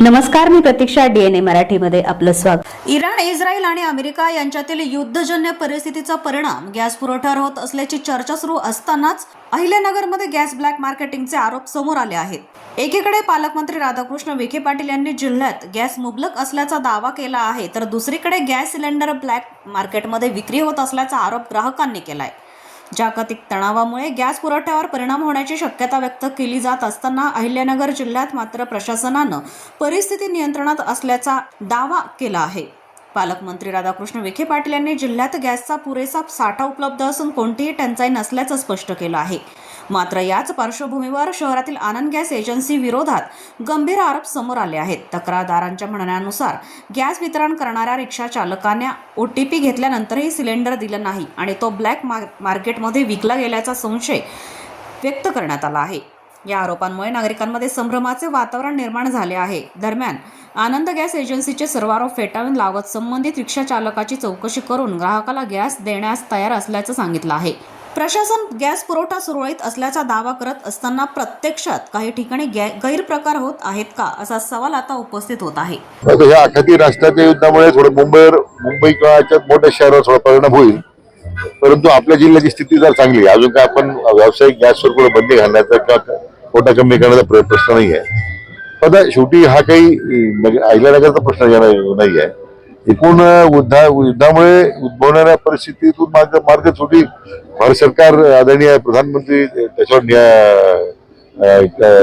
नमस्कार, मी प्रतीक्षा. DNA मराठीमध्ये आपलं स्वागत. इराण, इस्रायल आणि अमेरिका यांच्यातील युद्धजन्य परिस्थितीचा परिणाम गॅस पुरवठ्यावर होत असल्याची चर्चा सुरू असतानाच अहिल्यानगरमध्ये गॅस ब्लॅक मार्केटिंगचे आरोप समोर आले आहेत. एकीकडे पालकमंत्री राधाकृष्ण विखे पाटील यांनी जिल्ह्यात गॅस मुबलक असल्याचा दावा केला आहे, तर दुसरीकडे गॅस सिलेंडर ब्लॅक मार्केटमध्ये विक्री होत असल्याचा आरोप ग्राहकांनी केलाय. जागतिक तणावामुळे गॅस पुरवठ्यावर परिणाम होण्याची शक्यता व्यक्त केली जात असताना अहिल्यानगर जिल्ह्यात मात्र प्रशासनानं परिस्थिती नियंत्रणात असल्याचा दावा केला आहे. पालकमंत्री राधाकृष्ण विखे पाटील यांनी जिल्ह्यात गॅसचा पुरेसा साठा उपलब्ध असून कोणतीही टंचाई नसल्याचं स्पष्ट केलं आहे. मात्र याच पार्श्वभूमीवर शहरातील आनंद गॅस एजन्सी विरोधात गंभीर आरोप समोर आले आहेत. तक्रारदारांच्या म्हणण्यानुसार गॅस वितरण करणाऱ्या रिक्षा चालकाने OTP घेतल्यानंतरही सिलेंडर दिलं नाही आणि तो ब्लॅक मार्केटमध्ये विकला गेल्याचा संशय व्यक्त करण्यात आला आहे. या आरोपांमुळे नागरिकांमध्ये संभ्रमाचे वातावरण निर्माण झाले आहे. दरम्यान आनंद गॅस एजन्सीचे सर्व आरोप फेटाळून लावत संबंधित रिक्षा चालकाची चौकशी करून ग्राहकाला गॅस देण्यास तयार असल्याचं सांगितलं आहे. प्रशासन गॅस पुरवठा सुरळीत असल्याचा दावा करत असताना प्रत्यक्षात काही ठिकाणी गैरप्रकार होत आहेत का, असा सवाल आता उपस्थित होत आहे. या आखाती राष्ट्राच्या युद्धामुळे थोडं मुंबई किंवा मोठ्या शहरावर थोडा परिणाम होईल, परंतु आपल्या जिल्ह्याची स्थिती जर चांगली आहे. अजून काय आपण व्यावसायिक गॅसवर कुठे बंदी घालण्याचा किंवा कोटा कमी करण्याचा प्रश्न नाही आहे. आता शेवटी हा काही म्हणजे अहिल्यानगरचा प्रश्न नाही आहे. एकूण युद्धामुळे उद्भवणाऱ्या परिस्थितीतून मार्ग शेवटी भारत सरकार आदरणीय प्रधानमंत्री त्याच्यावर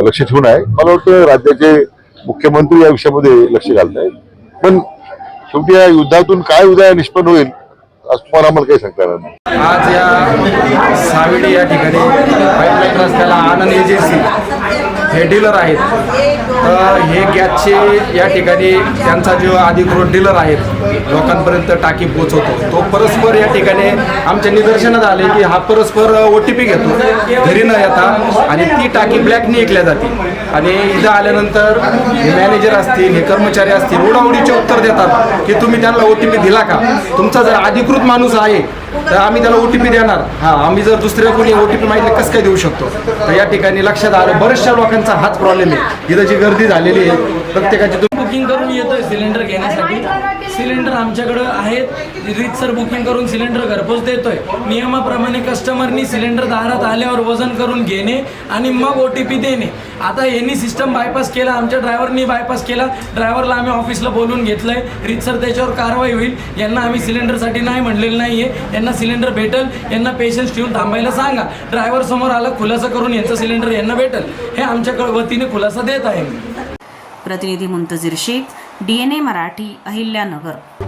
लक्ष ठेवून आहे. मला वाटतं राज्याचे मुख्यमंत्री या विषयामध्ये लक्ष घालत आहेत. पण शेवटी या युद्धातून काय उद्या निष्पन्न होईल असं तुम्हाला आम्हाला काही सांगता येणार नाही. आज या सावेडी या ठिकाणी पाईपलाईन रस्त्याला आनंद एजन्सी हे डीलर आहेत. तर हे गॅसचे या ठिकाणी त्यांचा जो अधिकृत डीलर आहेत लोकांपर्यंत टाकी पोहोचवतो, तो परस्पर या ठिकाणी आमच्या निदर्शनात आले की हा परस्पर OTP घेतो घरी न येता आणि ती टाकी ब्लॅकने विकल्या जाते. आणि इथं आल्यानंतर हे मॅनेजर असतील, हे कर्मचारी असतील, उडाउडीचे उत्तर देतात की तुम्ही त्यांना OTP दिला का, तुमचा जर अधिकृत माणूस आहे तर आम्ही त्याला OTP देणार. आम्ही जर दुसऱ्या कोणी OTP मागितले कसं काय देऊ शकतो. तर या ठिकाणी लक्षात आलं बऱ्याचशा लोकांचा हाच प्रॉब्लेम आहे. इथं जी गर्दी झालेली आहे प्रत्येकाची बुकिंग करून येतोय सिलेंडर घेण्यासाठी. सिलेंडर आमच्याकडे आहेत, रीतसर बुकिंग करून सिलेंडर घरपोच देतोय. नियमाप्रमाणे कस्टमरनी सिलेंडर दारात आल्यावर वजन करून घेणे आणि मग OTP देणे. आता यांनी सिस्टम बायपास केला, आमच्या ड्रायव्हरनी बायपास केला. ड्रायव्हरला आम्ही ऑफिसला बोलून घेतलंय, रीतसर त्याच्यावर कारवाई होईल. यांना आम्ही सिलेंडरसाठी नाही म्हणलेलं नाहीये, यांना सिलेंडर भेटल, यांना पेशन्स ठेवून थांबायला सांगा. ड्रायव्हर समोर आला, खुलासा करून यांचं सिलेंडर यांना भेटल, हे आमच्याकडे वतीने खुलासा देत आहे. प्रतिनिधी मुंतजीर शेख, DNA मराठी, अहिल्यानगर.